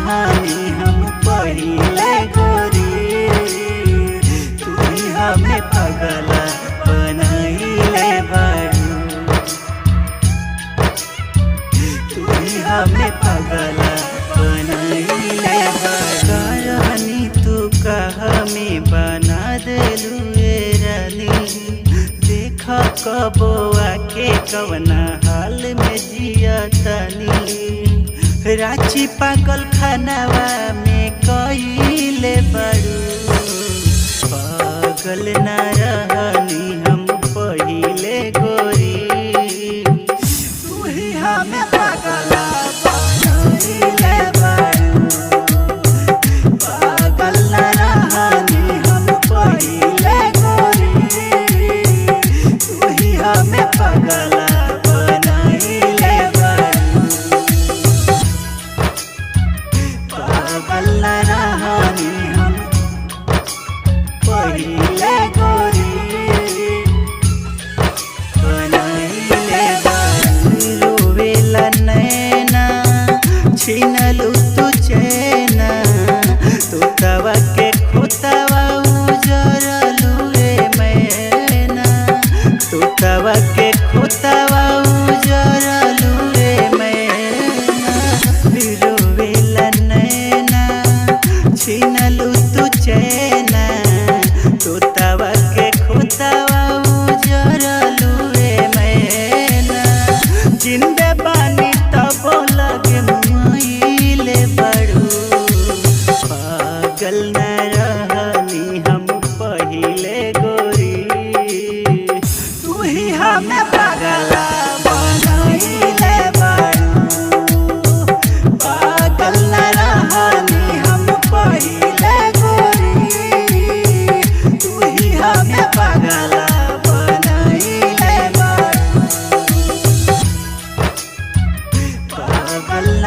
रहनी हम पहिले गोरी, तू ही हमें पगला बनैले बारू, तू ही हमें पगला बनैले बारू। रहनी तू कहा में बना देलू रानी, देखा कबो आके कवना हाल में जिया तनी, रांची पागल खानावा में कइले बारू, पागल न रहनी हम पहिले गोरी, तू ही हमें पगला बनैले बारू, पागल न रहनी हम पहिले गोरी, तू ही हमें पगला बनैले बारू, पागल न रहनी हम पहिले गोरी बनैले बारू। रोवेला नैना छीनलू तू चैना, तोतावा के खोतावा उजरलू रे मैना, तोतावा के खोतावा उजरलू रे मैना। रोवेला नैना छीनलू तू चैना, तोतावा के खोतावा उजरलू रे मैना। जिंदे बानी तब लगे मुइले बारू, पागल न रहनी हम पहिले गोरी, तू ही हमें पगला बनैले बारू, पागल न रहनी हम पहिले गोरी, तू ही हमें पगला बनैले बारू, पागल न